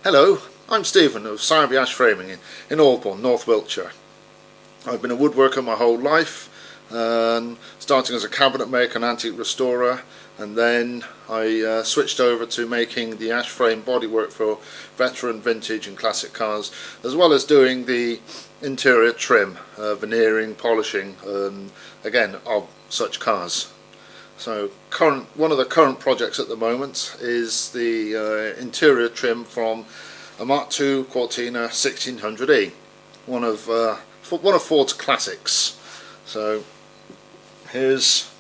Hello, I'm Stephen of Sowerby Ash Framing in Aldbourne, North Wiltshire. I've been a woodworker my whole life, starting as a cabinet maker and antique restorer, and then I switched over to making the ash frame bodywork for veteran, vintage and classic cars, as well as doing the interior trim, veneering, polishing, again of such cars. So one of the current projects at the moment is the interior trim from a Mark II Cortina 1600E, one of Ford's classics. So here's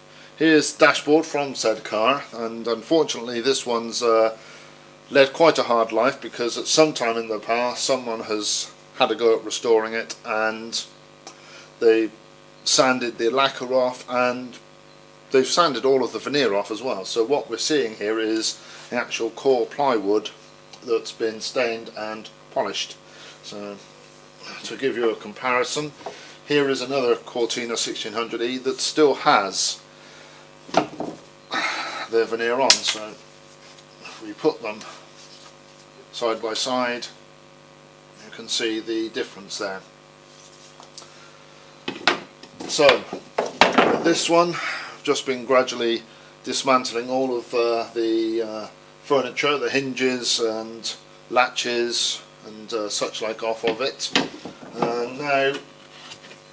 dashboard from said car, and unfortunately this one's led quite a hard life because at some time in the past someone has had a go at restoring it, and they sanded the lacquer off and they've sanded all of the veneer off as well. So what we're seeing here is the actual core plywood that's been stained and polished. So to give you a comparison, here is another Cortina 1600E that still has the veneer on. So if we put them side by side, you can see the difference there. So this one, just been gradually dismantling all of the furniture, the hinges and latches and such like off of it, and now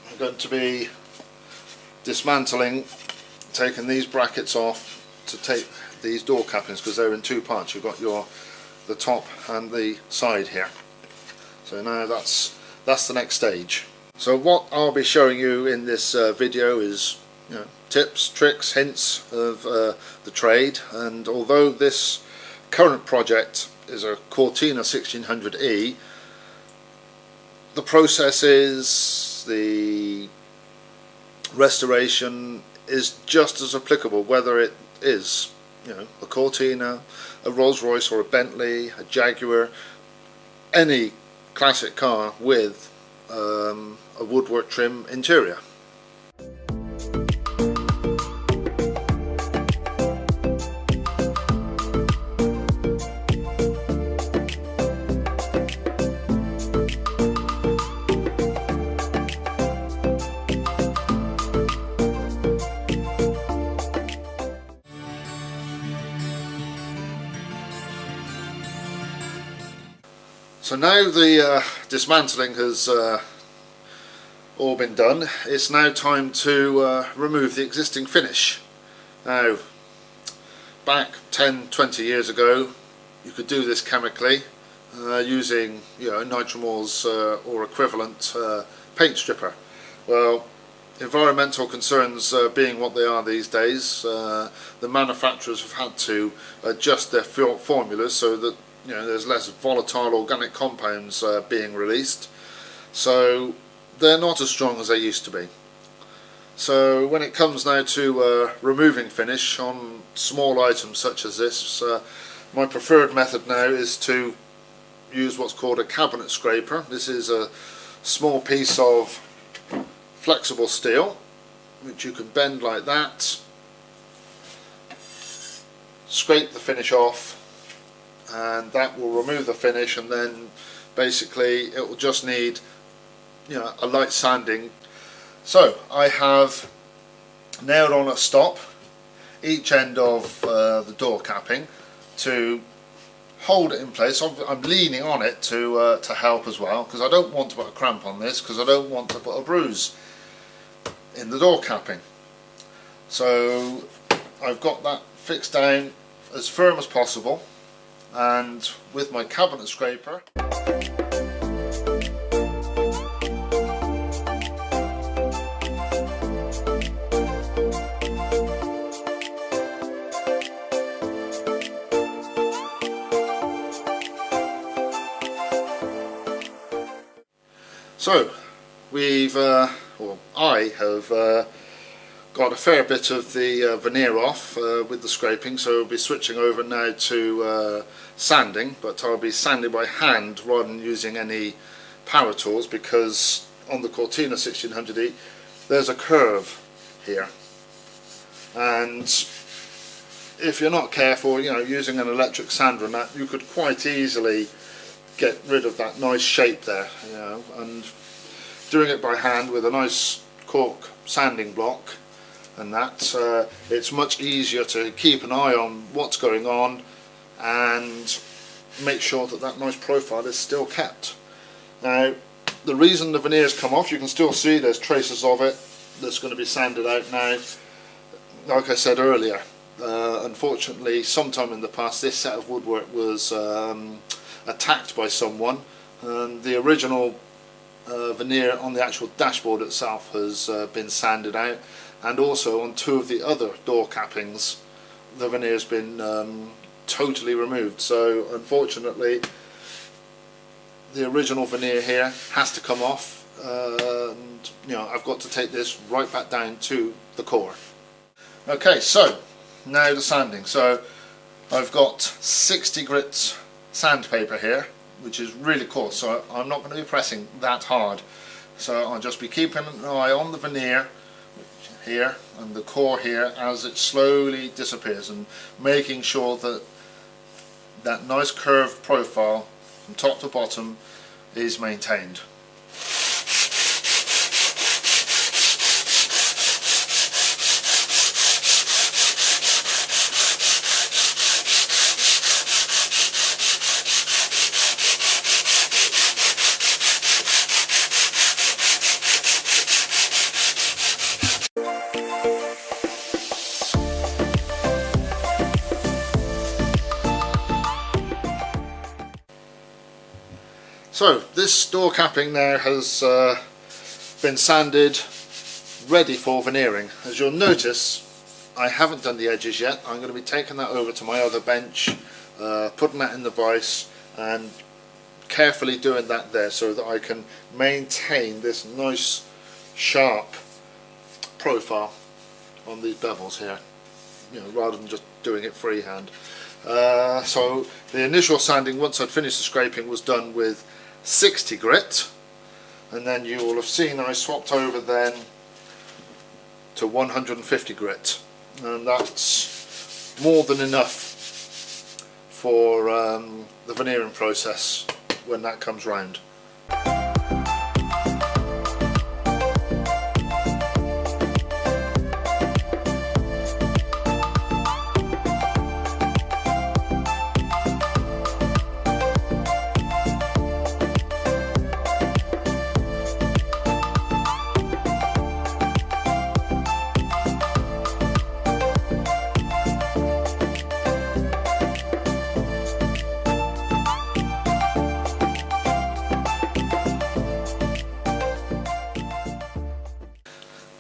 I'm going to be dismantling, taking these brackets off to take these door cappings, because they're in two parts. You've got the top and the side here. So now that's the next stage. So what I'll be showing you in this video is tips, tricks, hints of the trade. And although this current project is a Cortina 1600E, the process is, the restoration is just as applicable whether it is a Cortina, a Rolls Royce or a Bentley, a Jaguar, any classic car with a woodwork trim interior. So now the dismantling has all been done, it's now time to remove the existing finish. Now, back 10-20 years ago you could do this chemically using nitromols or equivalent paint stripper. Well, environmental concerns being what they are these days, the manufacturers have had to adjust their formulas so that there's less volatile organic compounds being released, so they're not as strong as they used to be. So when it comes now to removing finish on small items such as this, my preferred method now is to use what's called a cabinet scraper. This is a small piece of flexible steel which you can bend like that, scrape the finish off, and that will remove the finish, and then basically it will just need a light sanding. So I have nailed on a stop each end of the door capping to hold it in place. I'm leaning on it to help as well, because I don't want to put a cramp on this, because I don't want to put a bruise in the door capping. So I've got that fixed down as firm as possible, and with my cabinet scraper so I have got a fair bit of the veneer off with the scraping, so I'll be switching over now to sanding, but I'll be sanding by hand rather than using any power tools, because on the Cortina 1600E there's a curve here, and if you're not careful, using an electric sander and that, you could quite easily get rid of that nice shape there, you know, and doing it by hand with a nice cork sanding block and that, it's much easier to keep an eye on what's going on and make sure that that nice profile is still kept. Now, the reason the veneers come off, you can still see there's traces of it that's going to be sanded out now. Like I said earlier, unfortunately sometime in the past this set of woodwork was attacked by someone, and the original veneer on the actual dashboard itself has been sanded out, and also on two of the other door cappings the veneer has been totally removed. So unfortunately the original veneer here has to come off, and you know, I've got to take this right back down to the core. Okay, so now the sanding. So I've got 60 grit sandpaper here, which is really coarse, so I'm not going to be pressing that hard. So I'll just be keeping an eye on the veneer here and the core here as it slowly disappears, and making sure that that nice curved profile from top to bottom is maintained. So this door capping now has been sanded, ready for veneering. As you'll notice, I haven't done the edges yet. I'm going to be taking that over to my other bench, putting that in the vise and carefully doing that there so that I can maintain this nice sharp profile on these bevels here, you know, rather than just doing it freehand. So the initial sanding, once I'd finished the scraping, was done with 60 grit, and then you will have seen I swapped over then to 150 grit, and that's more than enough for the veneering process when that comes round.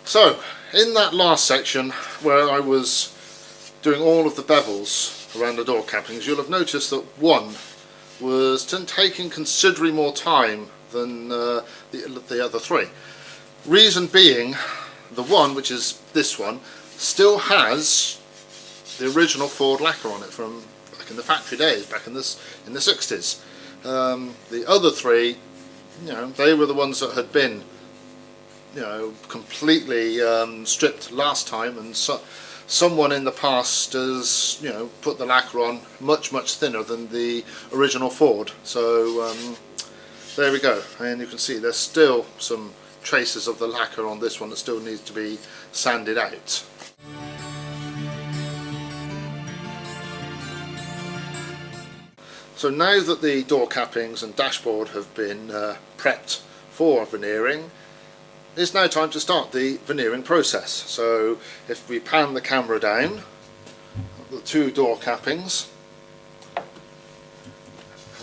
So in that last section where I was doing all of the bevels around the door cappings, you'll have noticed that one was taking considerably more time than the other three. Reason being, the one, which is this one, still has the original Ford lacquer on it from back in the factory days, back in the 60s. The other three, you know, they were the ones that had been, you know, completely stripped last time, and so someone in the past has, you know, put the lacquer on much thinner than the original Ford. So there we go, and you can see there's still some traces of the lacquer on this one that still needs to be sanded out. So now that the door cappings and dashboard have been prepped for veneering, it's now time to start the veneering process. So if we pan the camera down, the two door cappings,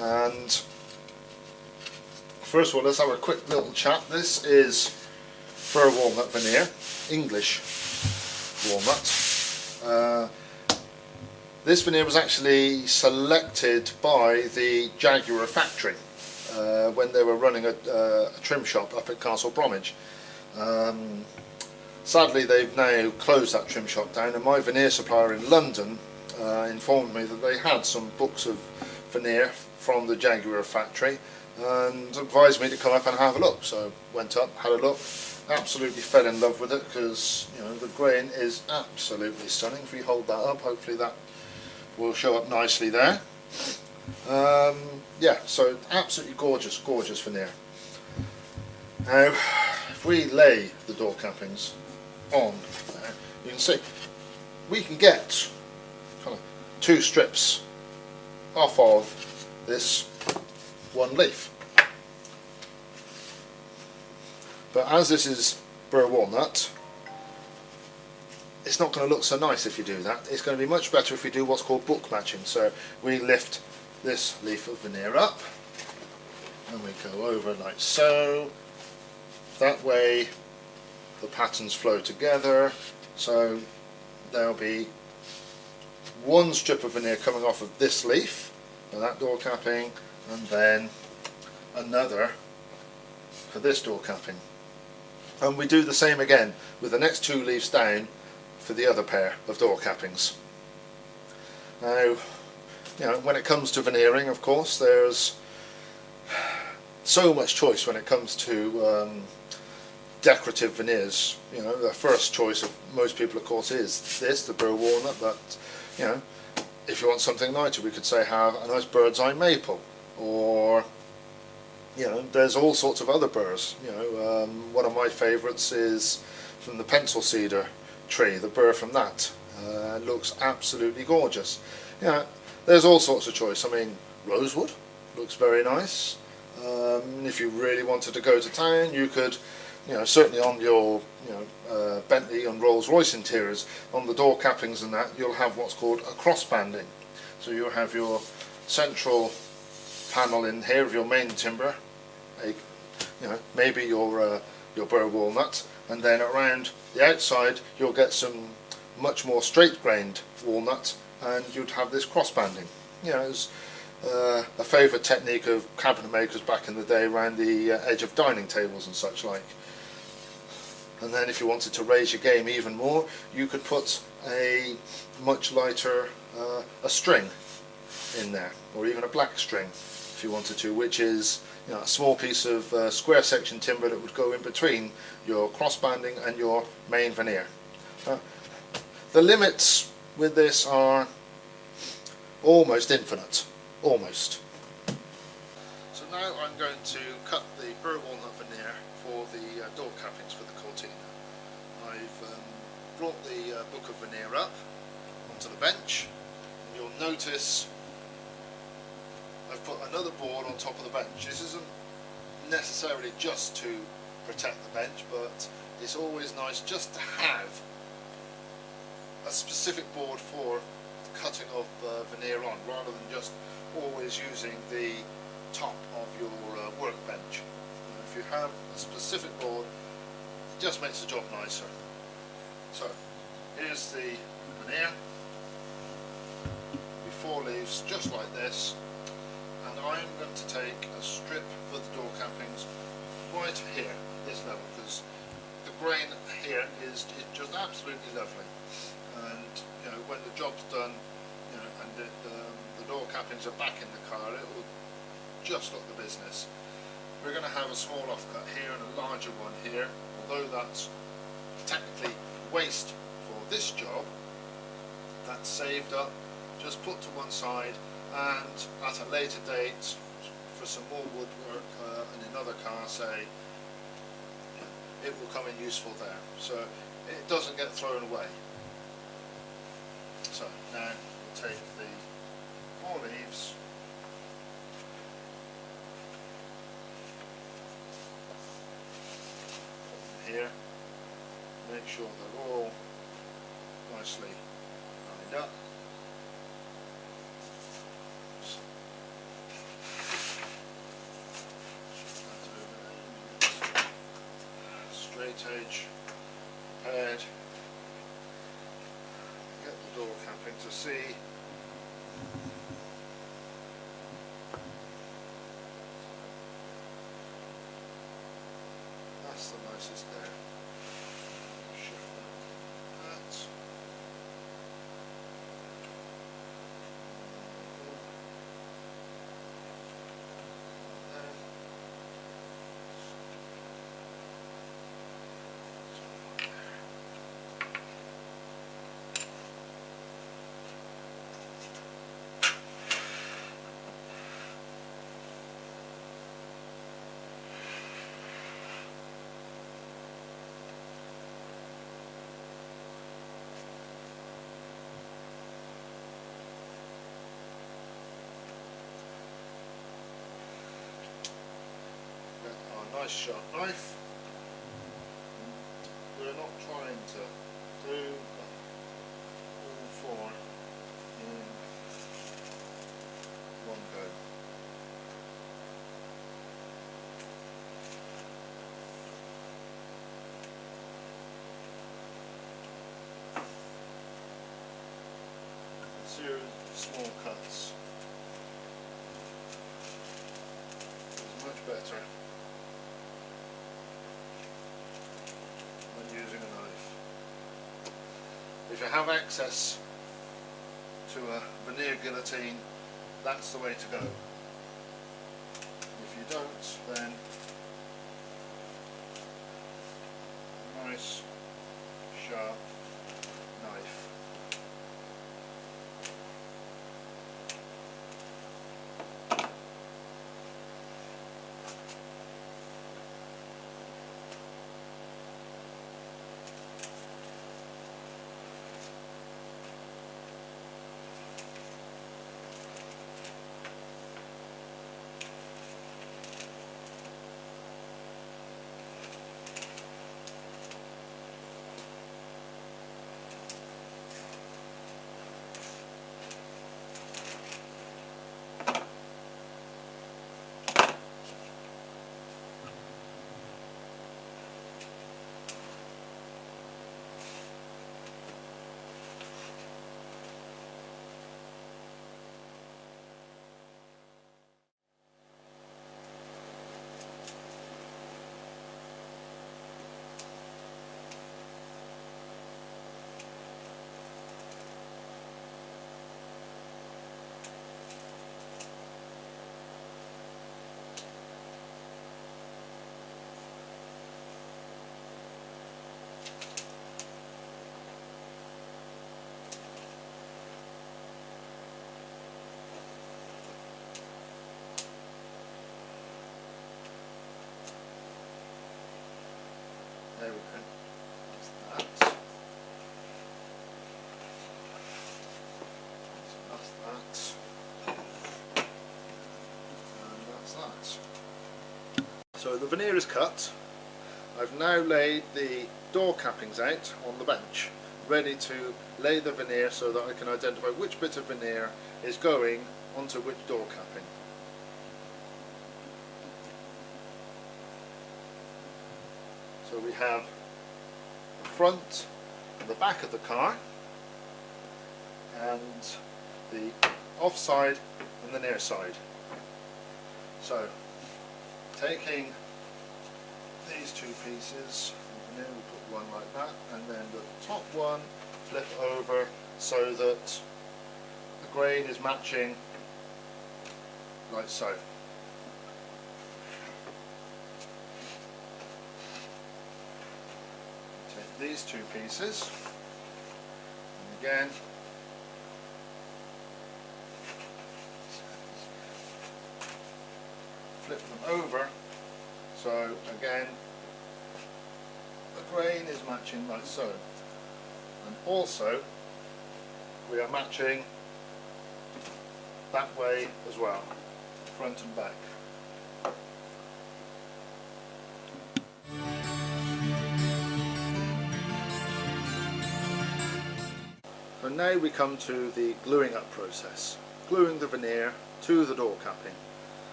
and first of all let's have a quick little chat. This is fir walnut veneer, English walnut. This veneer was actually selected by the Jaguar factory when they were running a trim shop up at Castle Bromwich. Sadly they've now closed that trim shop down, and my veneer supplier in London informed me that they had some books of veneer from the Jaguar factory and advised me to come up and have a look. So went up, had a look, absolutely fell in love with it, because you know the grain is absolutely stunning. If we hold that up, hopefully that will show up nicely there. Yeah, so absolutely gorgeous, gorgeous veneer. Now, if we lay the door cappings on there, you can see we can get kind of 2 strips off of this one leaf. But as this is burr walnut, it's not going to look so nice if you do that. It's going to be much better if you do what's called book matching. So we lift this leaf of veneer up and we go over like so. That way the patterns flow together. So there'll be one strip of veneer coming off of this leaf for that door capping, and then another for this door capping. And we do the same again with the next 2 leaves down for the other pair of door cappings. Now, when it comes to veneering, of course, there's so much choice when it comes to decorative veneers. The first choice of most people, of course, is this, the burr walnut. But if you want something lighter, we could say have a nice bird's eye maple, or there's all sorts of other burrs. One of my favourites is from the pencil cedar tree. The burr from that looks absolutely gorgeous. There's all sorts of choice. I mean, rosewood looks very nice. If you really wanted to go to town, you could, certainly on your, Bentley and Rolls-Royce interiors, on the door cappings and that, you'll have what's called a cross banding. So you'll have your central panel in here of your main timber, maybe your burr walnut, and then around the outside you'll get some much more straight-grained walnut, and you'd have this cross banding. It's a favourite technique of cabinet makers back in the day around the edge of dining tables and such like. And then if you wanted to raise your game even more, you could put a much lighter a string in there, or even a black string if you wanted to, which is a small piece of square section timber that would go in between your cross banding and your main veneer. The limits with this are almost infinite, almost. So now I'm going to cut the burr walnut veneer for the door cappings for the cortina. I've brought the book of veneer up onto the bench. You'll notice I've put another board on top of the bench. This isn't necessarily just to protect the bench, but it's always nice just to have a specific board for cutting of veneer on, rather than just always using the top of your workbench. If you have a specific board, it just makes the job nicer. So here's the veneer, 4 leaves just like this, and I'm going to take a strip for the door cappings right here, this level, because the grain here is just absolutely lovely. And when the job's done, and the door cappings are back in the car, it will just look the business. We're going to have a small offcut here and a larger one here, although that's technically waste for this job. That's saved up, just put to one side, and at a later date, for some more woodwork in another car, say, it will come in useful there, so it doesn't get thrown away. So now we'll take the 4 leaves, here, make sure they're all nicely lined up. Straight edge prepared. Get the door capping to see. That's the nicest there. Shift that. nice sharp knife. We're not trying to do all four in one go. A series of small cuts is much better when using a knife. If you have access to a veneer guillotine, that's the way to go. If you don't, then a nice sharp knife. There we go. That's that. So that's that. And that's that. So the veneer is cut. I've now laid the door cappings out on the bench, ready to lay the veneer so that I can identify which bit of veneer is going onto which door capping. So we have the front and the back of the car, and the offside and the near side. So taking these two pieces, and then we put one like that, and then the top one flip over so that the grain is matching like so. These two pieces, and again flip them over so again the grain is matching like so, and also we are matching that way as well, front and back. So now we come to the gluing up process, gluing the veneer to the door capping.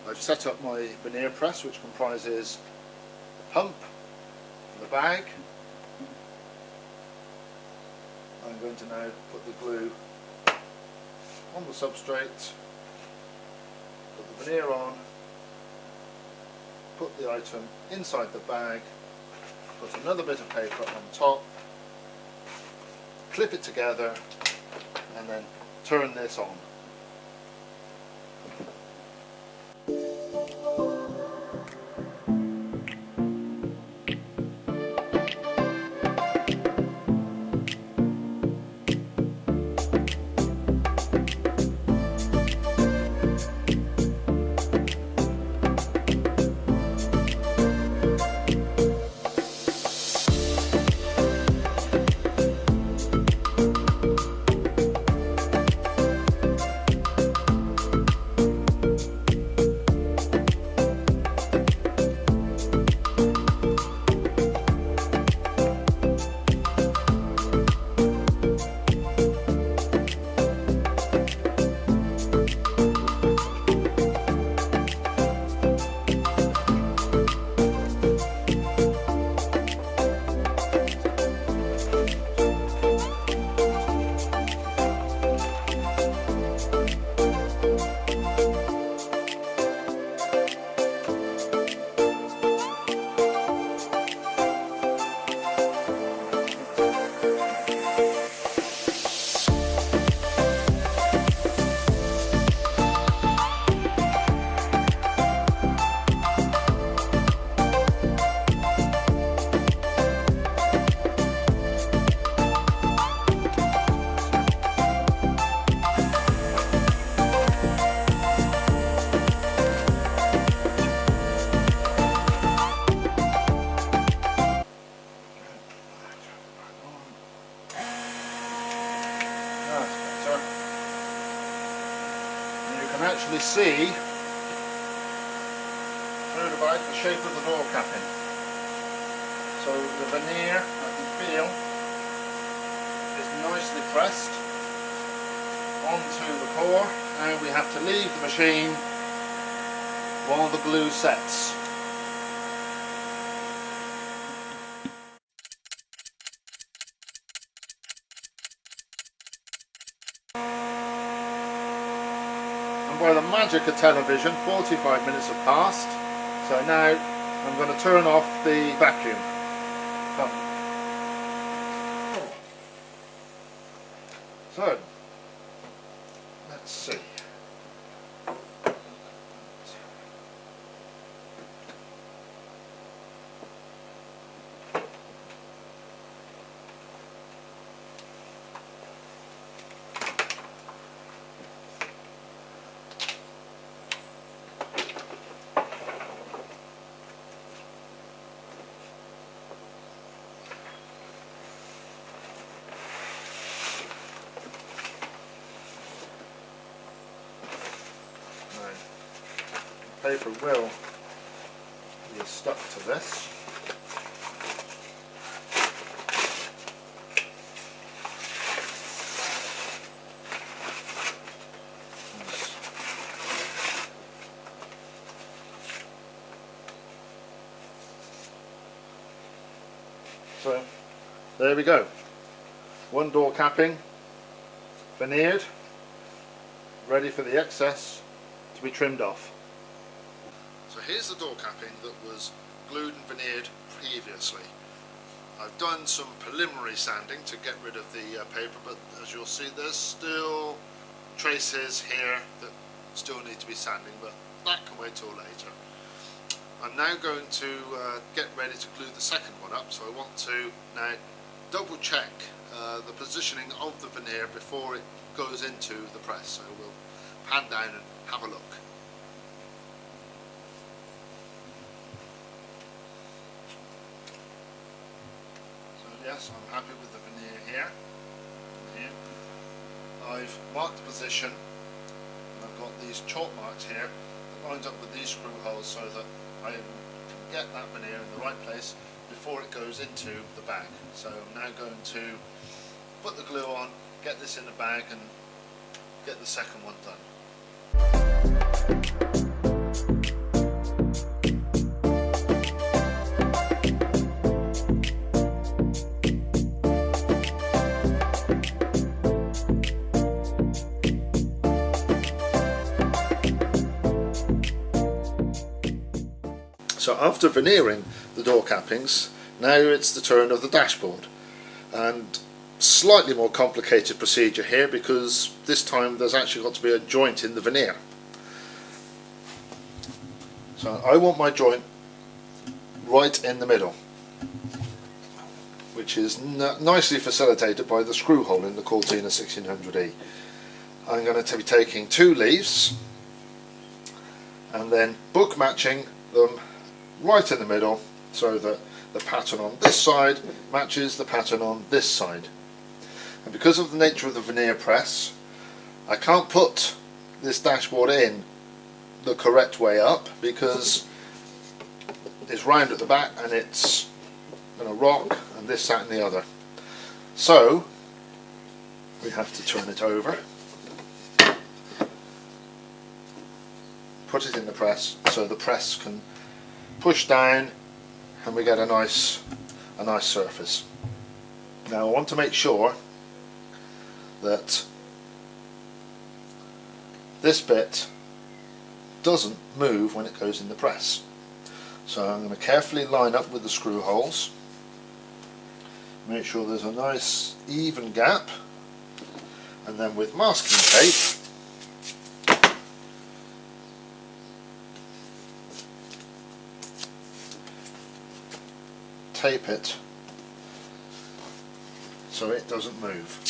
I've set up my veneer press, which comprises the pump and the bag. I'm going to now put the glue on the substrate, put the veneer on, put the item inside the bag, put another bit of paper on top, clip it together, and then turn this on. actually see through about the shape of the door capping. So the veneer, I can feel, is nicely pressed onto the core, and we have to leave the machine while the glue sets. And by the magic of television, 45 minutes have passed, so now I'm going to turn off the vacuum pump. So, let's see. Paper will be stuck to this. So there we go. One door capping, veneered, ready for the excess to be trimmed off. So here's the door capping that was glued and veneered previously. I've done some preliminary sanding to get rid of the paper, but as you'll see there's still traces here that still need to be sanding, but that can wait till later. I'm now going to get ready to glue the second one up, so I want to now double check the positioning of the veneer before it goes into the press. So we'll pan down and have a look. Yes, I'm happy with the veneer here. I've marked the position, and I've got these chalk marks here that lined up with these screw holes so that I can get that veneer in the right place before it goes into the bag. So I'm now going to put the glue on, get this in the bag, and get the second one done. So after veneering the door cappings, now it's the turn of the dashboard, and slightly more complicated procedure here because this time there's actually got to be a joint in the veneer. So I want my joint right in the middle, which is nicely facilitated by the screw hole in the Cortina 1600E. I'm going to be taking two leaves and then book matching them right in the middle so that the pattern on this side matches the pattern on this side. And because of the nature of the veneer press, I can't put this dashboard in the correct way up because it's round at the back and it's going to rock and this, that and the other. So we have to turn it over, put it in the press so the press can push down and we get a nice surface. Now I want to make sure that this bit doesn't move when it goes in the press. So I'm going to carefully line up with the screw holes, make sure there's a nice even gap, and then with masking tape tape it so it doesn't move.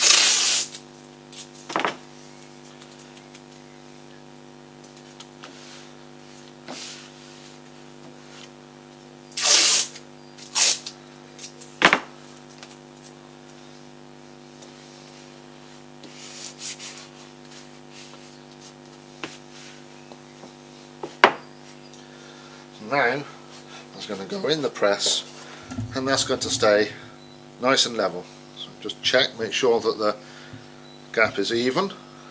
now that's going to go in the press, and that's going to stay nice and level. So just check, make sure that the gap is even.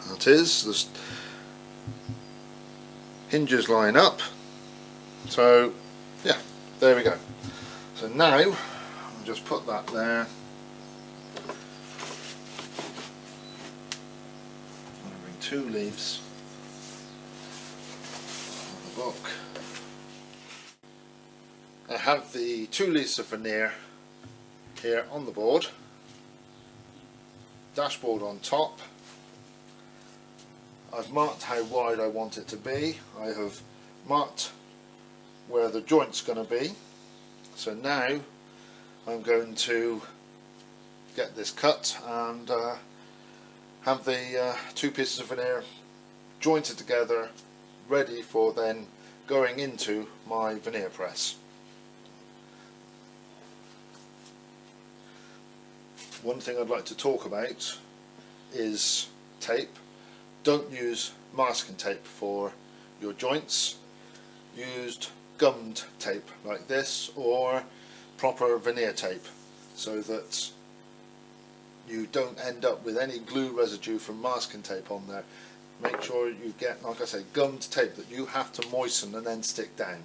That is, the hinges line up. So yeah, there we go. So now I'll just put that there. I'm going to bring 2 leaves of the book. I have the 2 leaves of veneer here on the board, dashboard on top. I've marked how wide I want it to be. I have marked where the joint's going to be. So now I'm going to get this cut and have the 2 pieces of veneer jointed together, ready for then going into my veneer press. One thing I'd like to talk about is tape. Don't use masking tape for your joints. Use gummed tape like this, or proper veneer tape, so that you don't end up with any glue residue from masking tape on there. Make sure you get, like I say, gummed tape that you have to moisten and then stick down.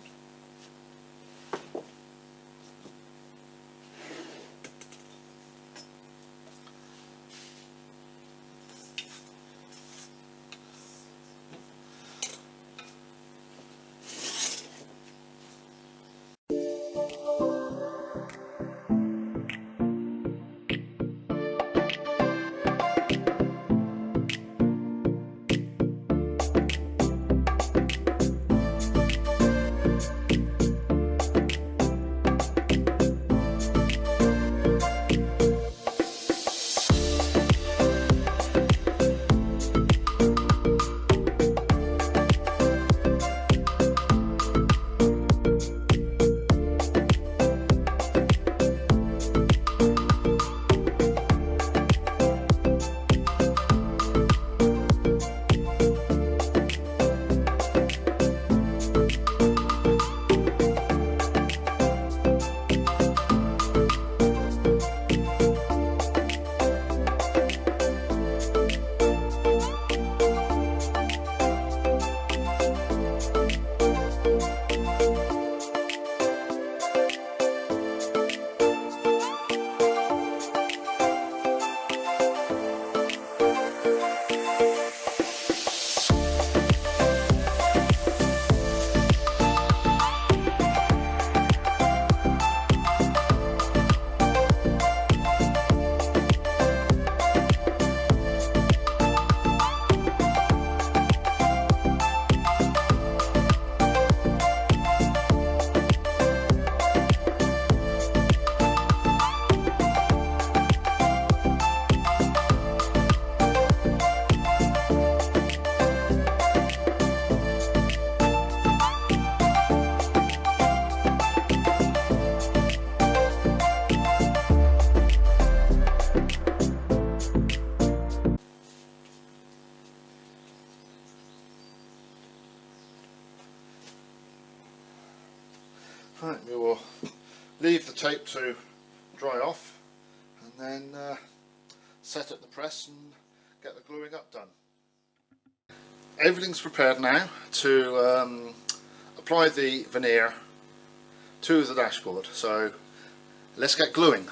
Right, we will leave the tape to dry off and then set up the press and get the gluing up done. Everything's prepared now to apply the veneer to the dashboard, so let's get gluing.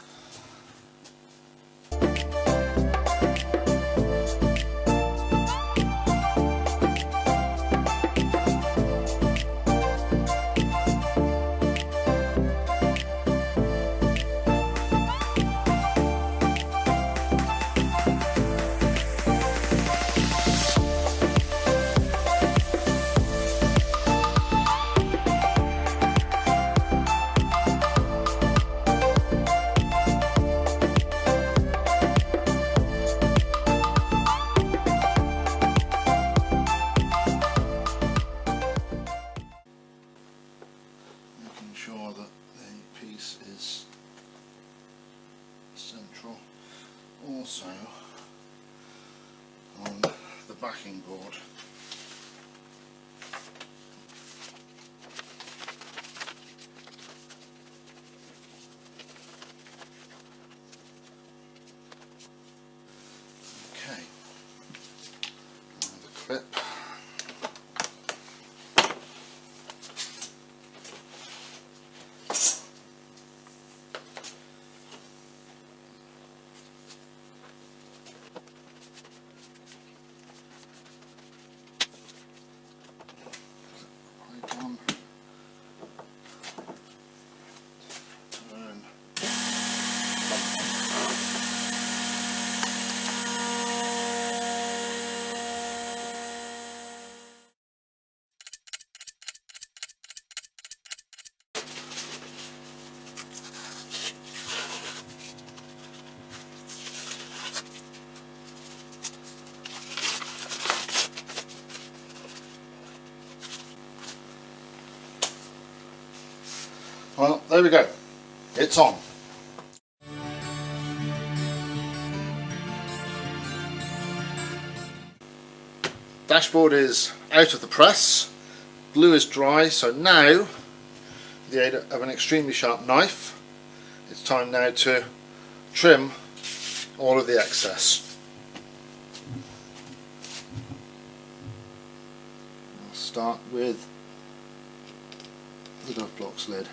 Sure that the piece is central, also on the backing board. clip. Right on. Turn. Well, there we go. It's on. Dashboard is out of the press. Glue is dry, so now, with the aid of an extremely sharp knife, it's time now to trim all of the excess. I'll start with the glove box lid.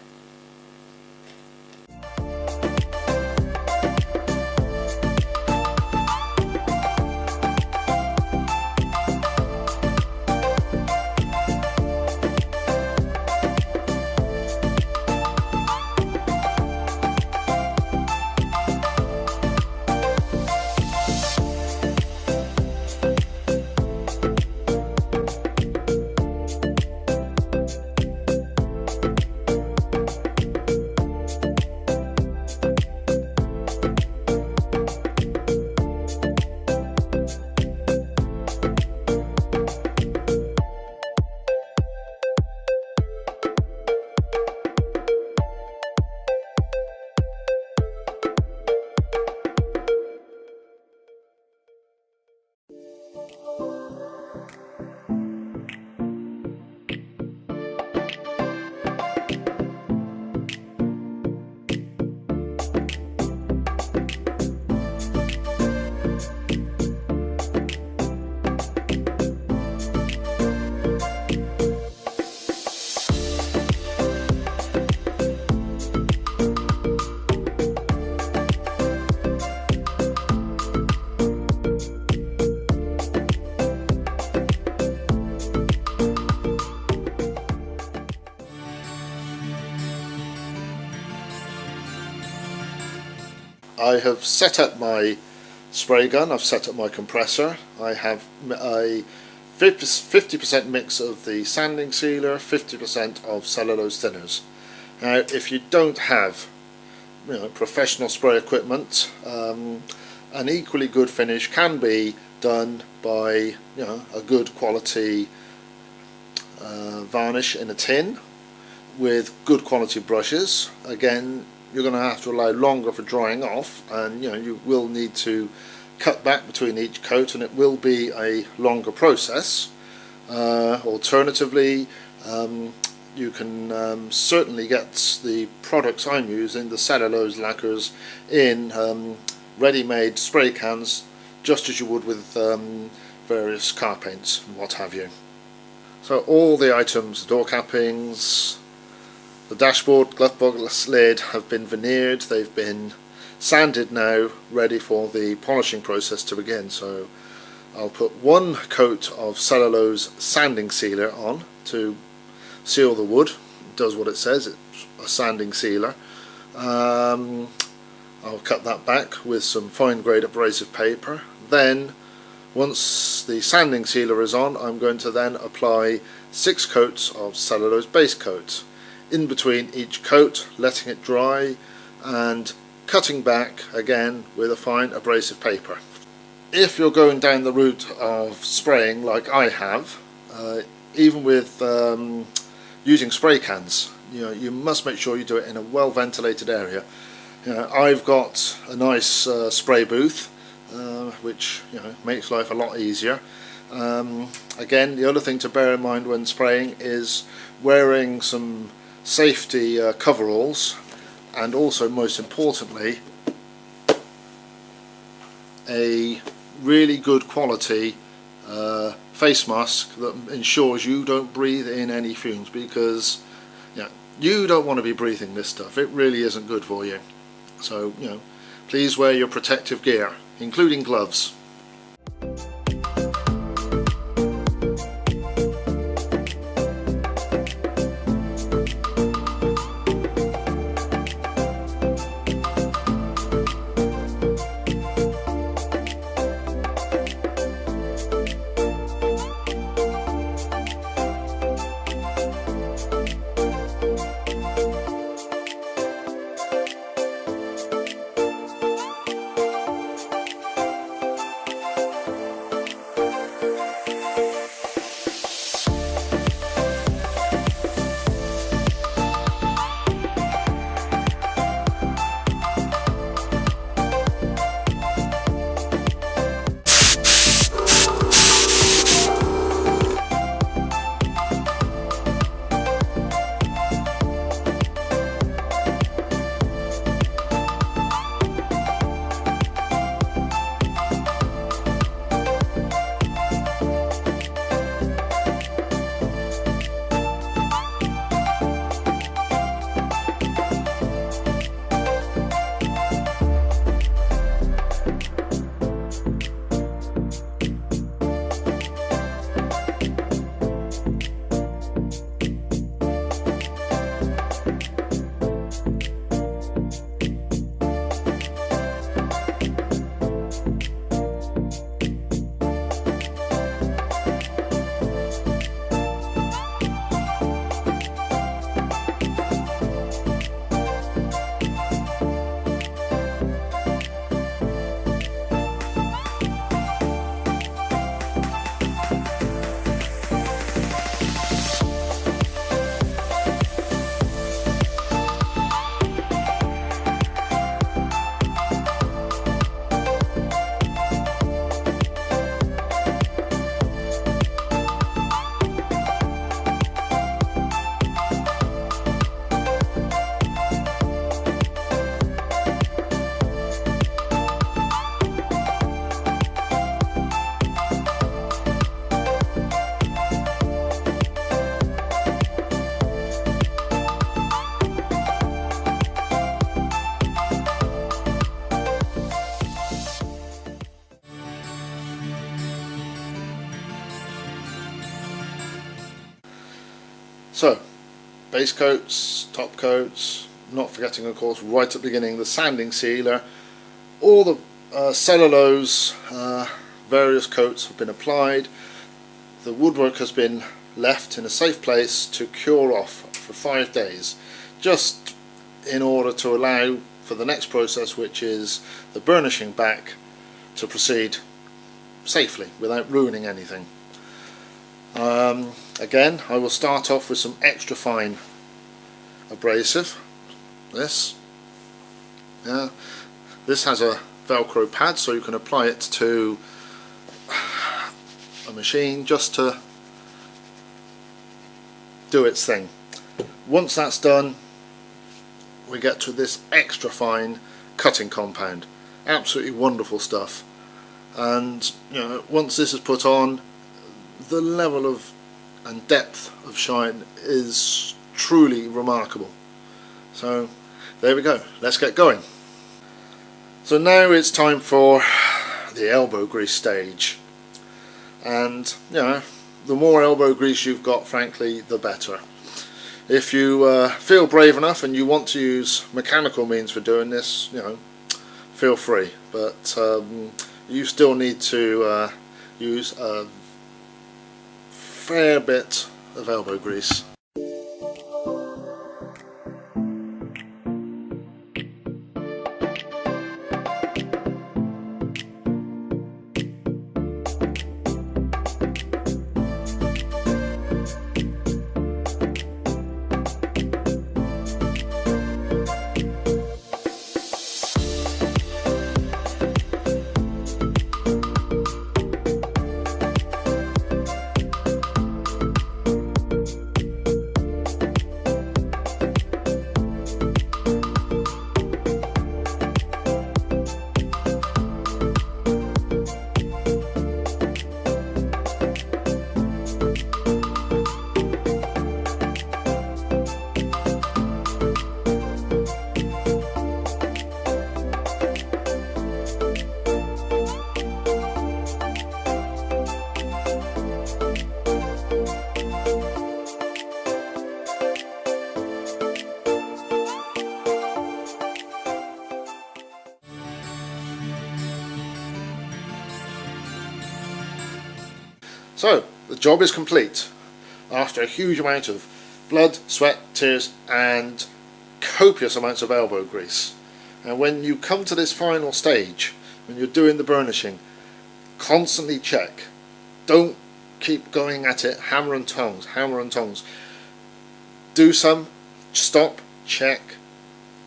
I have set up my spray gun, I've set up my compressor, I have a 50% mix of the sanding sealer, 50% of cellulose thinners. Now if you don't have professional spray equipment, an equally good finish can be done by a good quality varnish in a tin with good quality brushes. Again, you're going to have to allow longer for drying off, and you will need to cut back between each coat, and it will be a longer process. Alternatively, you can certainly get the products I'm using, the cellulose lacquers, in ready-made spray cans, just as you would with various car paints and what have you. So all the items, the door cappings, the dashboard, glove box lid, have been veneered. They've been sanded now, ready for the polishing process to begin. So I'll put one coat of cellulose sanding sealer on to seal the wood. It does what it says, it's a sanding sealer. I'll cut that back with some fine grade abrasive paper. Then once the sanding sealer is on, I'm going to then apply 6 coats of cellulose base coat. In between each coat, letting it dry and cutting back again with a fine abrasive paper. If you're going down the route of spraying like I have, even with using spray cans, you must make sure you do it in a well ventilated area. I've got a nice spray booth, which makes life a lot easier. Again, the other thing to bear in mind when spraying is wearing some safety coveralls, and also, most importantly, a really good quality face mask that ensures you don't breathe in any fumes, because you don't want to be breathing this stuff. It really isn't good for you. So please wear your protective gear, including gloves. So, base coats, top coats, not forgetting of course right at the beginning the sanding sealer. All the cellulose, various coats have been applied. The woodwork has been left in a safe place to cure off for 5 days, just in order to allow for the next process, which is the burnishing back, to proceed safely without ruining anything. Again, I will start off with some extra fine abrasive. This has a Velcro pad, so you can apply it to a machine just to do its thing. Once that's done, we get to this extra fine cutting compound. Absolutely wonderful stuff. And once this is put on, the level of and depth of shine is truly remarkable. So there we go, let's get going. So now it's time for the elbow grease stage, and the more elbow grease you've got, frankly, the better. If you feel brave enough and you want to use mechanical means for doing this, feel free, but you still need to use a fair bit of elbow grease. So the job is complete after a huge amount of blood, sweat, tears and copious amounts of elbow grease. And when you come to this final stage, when you're doing the burnishing, constantly check. Don't keep going at it hammer and tongs, hammer and tongs. Do some, stop, check,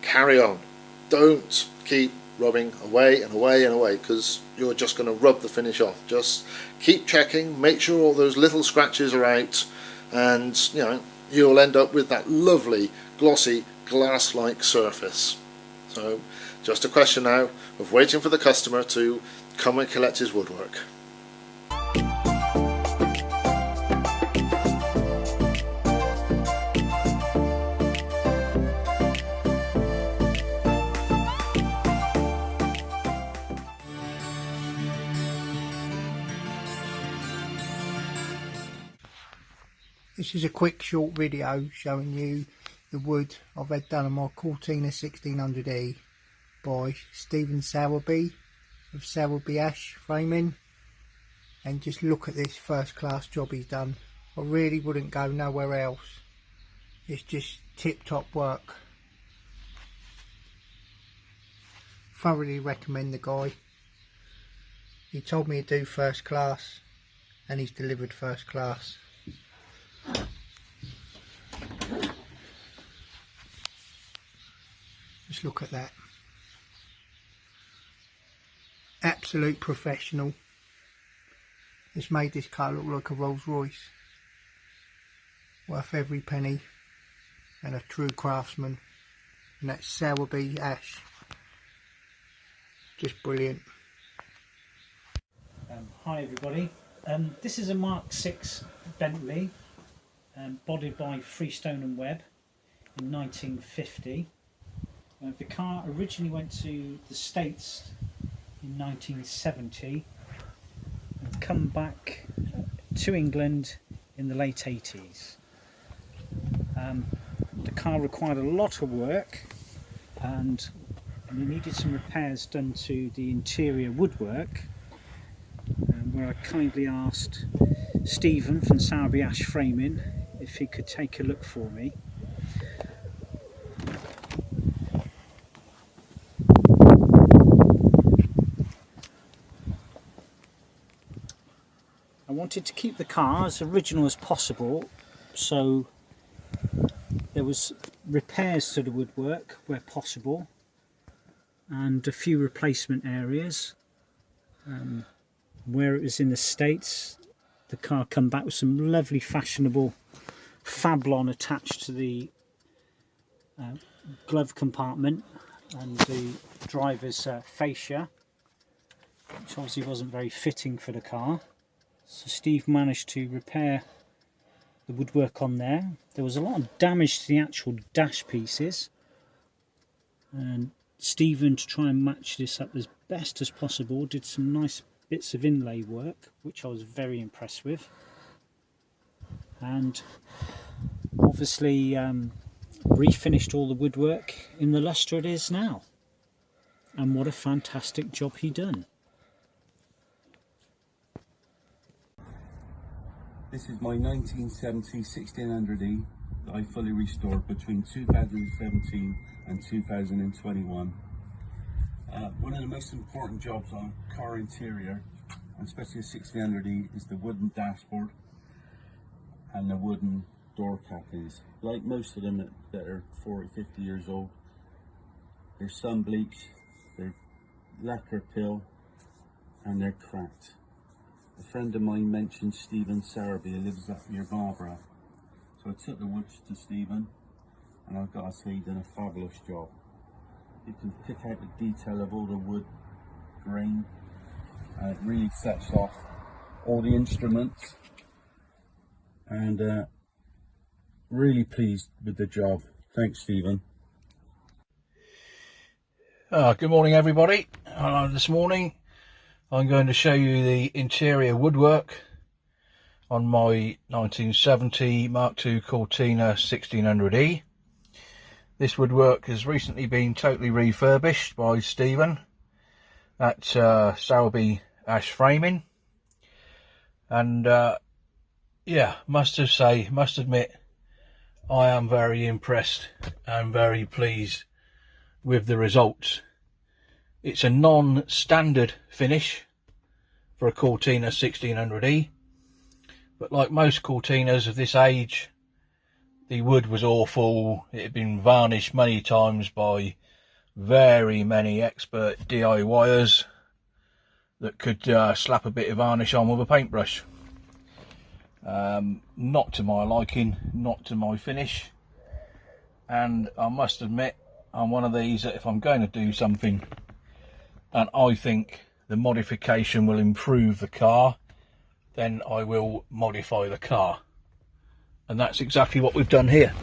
carry on. Don't keep rubbing away and away and away, because you're just going to rub the finish off. Just keep checking, make sure all those little scratches are out, and you'll end up with that lovely glossy glass-like surface. So just a question now of waiting for the customer to come and collect his woodwork. This is a quick short video showing you the wood I've had done on my Cortina 1600E by Stephen Sowerby of Sowerby Ash Framing, and just look at this first class job he's done. I really wouldn't go nowhere else. It's just tip top work. Thoroughly recommend the guy. He told me to do first class and he's delivered first class. Just look at that. Absolute professional. It's made this car look like a Rolls Royce. Worth every penny, and a true craftsman. And that's Sowerby Ash. Just brilliant. Hi everybody. This is a Mark VI Bentley, bodied by Freestone and Webb in 1950. The car originally went to the States in 1970 and come back to England in the late 80s. The car required a lot of work and it needed some repairs done to the interior woodwork, where I kindly asked Stephen from Sowerby Ash Framing if he could take a look for me. I wanted to keep the car as original as possible, so there was repairs to the woodwork where possible and a few replacement areas. Where it was in the States, the car come back with some lovely fashionable fablon attached to the glove compartment and the driver's fascia, which obviously wasn't very fitting for the car. So Steve managed to repair the woodwork on there. There was a lot of damage to the actual dash pieces, and Stephen, to try and match this up as best as possible, did some nice bits of inlay work which I was very impressed with, and obviously refinished all the woodwork in the lustre it is now. And what a fantastic job he done. This is my 1970 1600E that I fully restored between 2017 and 2021. One of the most important jobs on a car interior, and especially a 1600E, is the wooden dashboard and the wooden door cappings. Like most of them that are 40, 50 years old, they're sun bleached, they're lacquer pill, and they're cracked. A friend of mine mentioned Stephen Sowerby, who lives up near Barbara. So I took the woods to Stephen, and I've got to say, he done a fabulous job. You can pick out the detail of all the wood grain, and it really sets off all the instruments, and really pleased with the job. Thanks, Stephen. Good morning everybody. This morning I'm going to show you the interior woodwork on my 1970 Mark II Cortina 1600E. This woodwork has recently been totally refurbished by Stephen at Sowerby Ash Framing, and yeah, must admit, I am very impressed and very pleased with the results. It's a non-standard finish for a Cortina 1600E, but like most Cortinas of this age, the wood was awful. It had been varnished many times by very many expert DIYers that could slap a bit of varnish on with a paintbrush. Not to my liking, not to my finish, and I must admit, I'm one of these that if I'm going to do something and I think the modification will improve the car, then I will modify the car, and that's exactly what we've done here.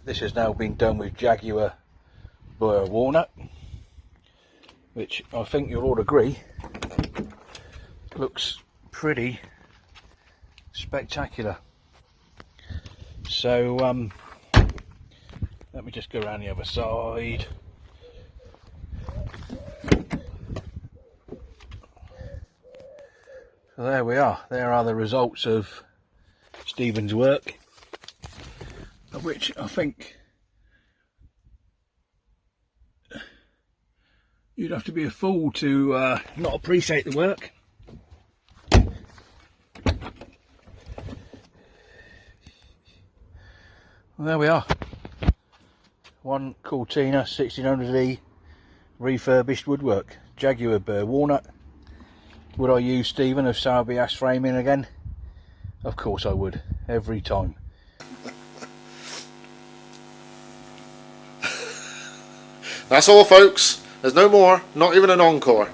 This has now been done with Jaguar Burr walnut, which I think you'll all agree looks pretty spectacular. So let me just go around the other side. So there we are. There are the results of Stephen's work, of which I think you'd have to be a fool to not appreciate the work. Well, there we are. One Cortina 1600E refurbished woodwork. Jaguar Burr walnut. Would I use Stephen of Sowerby ash framing again? Of course I would, every time. That's all, folks. There's no more, not even an encore.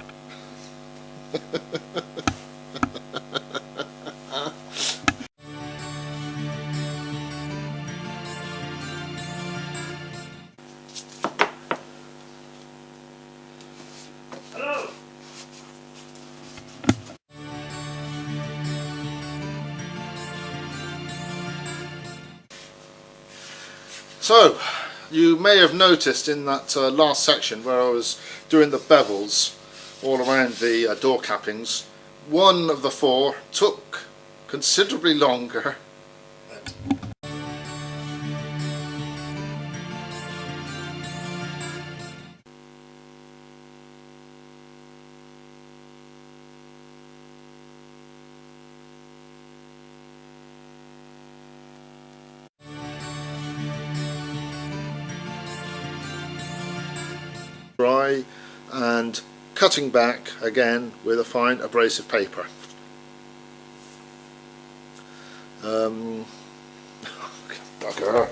So, you may have noticed in that last section where I was doing the bevels all around the door cappings, one of the four took considerably longer. Dry and cutting back again with a fine abrasive paper. Bugger.